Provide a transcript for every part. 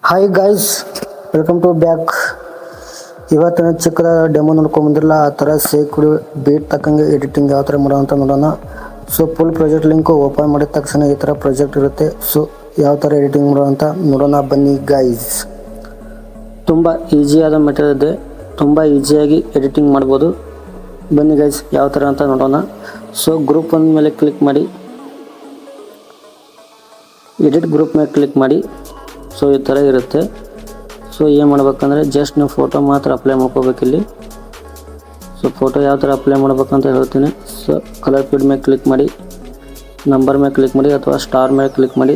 Hi guys, welcome to back. ಇವತ್ತಿನ ಚಿಕ್ಕದ demo ನೋಡ್ಕೊಂಬಂದಿರಲ್ಲ, ಆ ಥರ ಸೇಕ್ಡ್ ಬೀಟ್ ತಕ್ಕಂಗೆ ಎಡಿಟಿಂಗ್ ಯಾವ ಥರ ಮಾಡೋಂತ ನೋಡೋಣ. So full project link open ಮಾಡಿದ ತಕ್ಷಣ ಈ ಥರ ಪ್ರಾಜೆಕ್ಟ್ ಇರುತ್ತೆ. ಸೊ ಯಾವ ಥರ ಎಡಿಟಿಂಗ್ ಮಾಡೋಂತ ನೋಡೋಣ ಬನ್ನಿ ಗೈಸ್. ತುಂಬ ಈಸಿಯಾದ ಮೆಟೀರಿಯಲ್ ಇದೆ, ತುಂಬ ಈಸಿಯಾಗಿ ಎಡಿಟಿಂಗ್ ಮಾಡ್ಬೋದು. ಬನ್ನಿ ಗೈಸ್ ಯಾವ ಥರ ಅಂತ ನೋಡೋಣ. ಸೊ ಗ್ರೂಪ್ ಒಂದ ಮೇಲೆ ಕ್ಲಿಕ್ ಮಾಡಿ, ಎಡಿಟ್ ಗ್ರೂಪ್ ಮೇಲೆ ಕ್ಲಿಕ್ ಮಾಡಿ. ಸೊ ಈ ಥರ ಇರುತ್ತೆ. ಸೊ ಏನು ಮಾಡ್ಬೇಕಂದ್ರೆ ಜಸ್ಟ್ ನೀವು ಫೋಟೋ ಮಾತ್ರ ಅಪ್ಲೈ ಮಾಡ್ಕೋಬೇಕಿಲ್ಲಿ. ಸೊ ಫೋಟೋ ಯಾವ ಥರ ಅಪ್ಲೈ ಮಾಡ್ಬೇಕಂತ ಹೇಳ್ತೀನಿ. ಸೊ ಕಲರ್ ಫೀಡ್ ಮೇಲೆ ಕ್ಲಿಕ್ ಮಾಡಿ, ನಂಬರ್ ಮೇಲೆ ಕ್ಲಿಕ್ ಮಾಡಿ ಅಥವಾ ಸ್ಟಾರ್ ಮೇಲೆ ಕ್ಲಿಕ್ ಮಾಡಿ.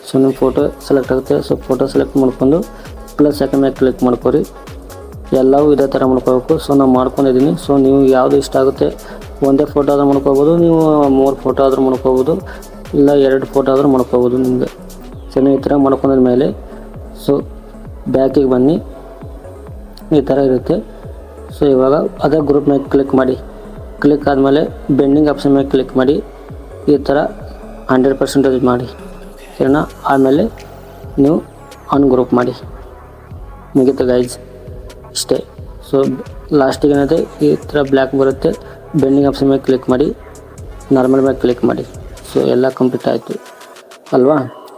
ಸೊ ನಿಮ್ಮ ಫೋಟೋ ಸೆಲೆಕ್ಟ್ ಆಗುತ್ತೆ. ಸೊ ಫೋಟೋ ಸೆಲೆಕ್ಟ್ ಮಾಡ್ಕೊಂಡು ಪ್ಲಸ್ ಸೆಕೆಂಡ್ ಮೇಲೆ ಕ್ಲಿಕ್ ಮಾಡ್ಕೊರಿ. ಎಲ್ಲವೂ ಇದೇ ಥರ ಮಾಡ್ಕೋಬೇಕು. ಸೊ ನಾನು ಮಾಡ್ಕೊಂಡಿದ್ದೀನಿ. ಸೊ ನೀವು ಯಾವುದು ಇಷ್ಟ ಆಗುತ್ತೆ, ಒಂದೇ ಫೋಟೋ ಆದರೂ ಮಾಡ್ಕೋಬೋದು, ನೀವು 3 ಫೋಟೋ ಆದರೂ ಮಾಡ್ಕೋಬೋದು, ಇಲ್ಲ 2 ಫೋಟೋ ಆದರೂ ಮಾಡ್ಕೋಬೋದು ನಿಮಗೆ. ಸೊ ನೀವು ಈ ಥರ ಮಾಡ್ಕೊಂಡ ಮೇಲೆ ಸೊ ಬ್ಯಾಕಿಗೆ ಬನ್ನಿ, ಈ ಥರ ಇರುತ್ತೆ. ಸೊ ಇವಾಗ ಅದೇ ಗ್ರೂಪ್ ಮೇಲೆ ಕ್ಲಿಕ್ ಮಾಡಿ. ಕ್ಲಿಕ್ ಆದಮೇಲೆ ಬೆಂಡಿಂಗ್ ಆಪ್ಷನ್ ಮೇಲೆ ಕ್ಲಿಕ್ ಮಾಡಿ. ಈ ಥರ 100% ಮಾಡಿ, ಸರಿನಾ? ಆಮೇಲೆ ನೀವು ಅನ್ಗ್ರೂಪ್ ಮಾಡಿ, ಮುಗೀತು ಗೈಸ್, ಇಷ್ಟೇ. ಸೊ ಲಾಸ್ಟಿಗೆ ಏನಿದೆ ಈ ಥರ ಬ್ಲ್ಯಾಕ್ ಬರುತ್ತೆ. ಬೆಂಡಿಂಗ್ ಆಪ್ಷನ್ ಮೇಲೆ ಕ್ಲಿಕ್ ಮಾಡಿ, ನಾರ್ಮಲ್ ಮೇಲೆ ಕ್ಲಿಕ್ ಮಾಡಿ. ಸೊ ಎಲ್ಲ ಕಂಪ್ಲೀಟ್ ಆಯಿತು ಅಲ್ವಾ?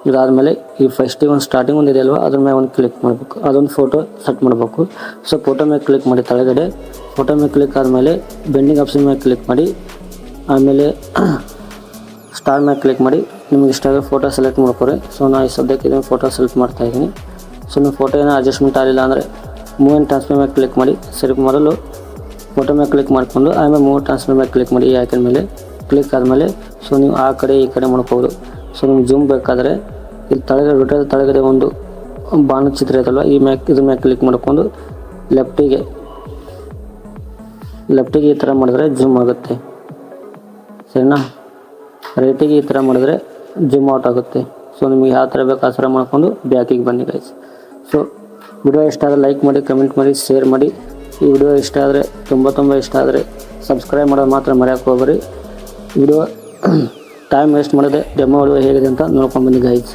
ಇದಾದಮೇಲೆ ಈ ಫಸ್ಟಿಗೆ ಒಂದು ಸ್ಟಾರ್ಟಿಂಗ್ ಒಂದು ಇದೆ ಅಲ್ವಾ, ಅದ್ರ ಮೇಲೆ ಒಂದು ಕ್ಲಿಕ್ ಮಾಡಬೇಕು, ಅದೊಂದು ಫೋಟೋ ಸೆಟ್ ಮಾಡಬೇಕು. ಸೊ ಫೋಟೋ ಮೇಲೆ ಕ್ಲಿಕ್ ಮಾಡಿ, ಕೆಳಗಡೆ ಫೋಟೋ ಮೇಲೆ ಕ್ಲಿಕ್ ಆದಮೇಲೆ ಬೆಂಡಿಂಗ್ ಆಪ್ಷನ್ ಮೇಲೆ ಕ್ಲಿಕ್ ಮಾಡಿ, ಆಮೇಲೆ ಸ್ಟಾರ್ ಮೇಲೆ ಕ್ಲಿಕ್ ಮಾಡಿ. ನಿಮ್ಗೆ ಇಷ್ಟ ಆಗೋ ಫೋಟೋ ಸೆಲೆಕ್ಟ್ ಮಾಡ್ಕೊರಿ. ಸೊ ನಾನು ಸದ್ಯಕ್ಕೆ ಇದನ್ನು ಫೋಟೋ ಸೆಲೆಕ್ಟ್ ಮಾಡ್ತಾಯಿದ್ದೀನಿ. ಸೊ ನೀವು ಫೋಟೋ ಏನೋ ಅಡ್ಜಸ್ಟ್ಮೆಂಟ್ ಆಗಲಿಲ್ಲ ಅಂದರೆ ಮೂವ್ ಆ್ಯಂಡ್ ಟ್ರಾನ್ಸ್ಫರ್ ಮೇಲೆ ಕ್ಲಿಕ್ ಮಾಡಿ. ಸರಿ, ಮೊದಲು ಫೋಟೋ ಮೇಲೆ ಕ್ಲಿಕ್ ಮಾಡಿಕೊಂಡು ಆಮೇಲೆ ಮೂವ್ ಟ್ರಾನ್ಸ್ಫರ್ ಮೇಲೆ ಕ್ಲಿಕ್ ಮಾಡಿ. ಈ ಐಕನ್ ಮೇಲೆ ಕ್ಲಿಕ್ ಆದಮೇಲೆ ಸೊ ನೀವು ಆ ಕಡೆ ಈ ಕಡೆ ಮಾಡ್ಕೋಬೋದು. ಸೊ ನಿಮ್ಗೆ ಜೂಮ್ ಬೇಕಾದರೆ ಇಲ್ಲಿ ತಳಗಡೆ ರೊಟೇಟ್ ತಳಗಡೆ ಒಂದು ಬಾಣ ಚಿತ್ರ ಐತಲ್ವ, ಇದ್ರ ಮೇಲೆ ಕ್ಲಿಕ್ ಮಾಡ್ಕೊಂಡು ಲೆಫ್ಟಿಗೆ ಈ ಥರ ಮಾಡಿದ್ರೆ ಜೂಮ್ ಆಗುತ್ತೆ, ಸರಿನಾ? ರೈಟಿಗೆ ಈ ಥರ ಮಾಡಿದ್ರೆ ಜೂಮ್ ಔಟ್ ಆಗುತ್ತೆ. ಸೊ ನಿಮಗೆ ಯಾವ ಥರ ಬೇಕು ಆ ಥರ ಮಾಡ್ಕೊಂಡು ಬ್ಯಾಕಿಗೆ ಬನ್ನಿ ಗೈಸ್. ಸೊ ವಿಡಿಯೋ ಇಷ್ಟ ಆದರೆ ಲೈಕ್ ಮಾಡಿ, ಕಮೆಂಟ್ ಮಾಡಿ, ಶೇರ್ ಮಾಡಿ. ಈ ವಿಡಿಯೋ ಇಷ್ಟ ಆದರೆ ತುಂಬ ಇಷ್ಟ ಆದರೆ ಸಬ್ಸ್ಕ್ರೈಬ್ ಮಾಡೋದು ಮಾತ್ರ ಮರೆಯೋಕ್ಕೆ ಹೋಗ್ಬೇಡಿ. ವಿಡಿಯೋ ಟೈಮ್ ವೇಸ್ಟ್ ಮಾಡಿದೆ, ಡೆಮೋ ವಿಡಿಯೋ ಹೇಗಿದೆ ಅಂತ ನೋಡ್ಕೊಂಡು ಬನ್ನಿ ಗೈಸ್.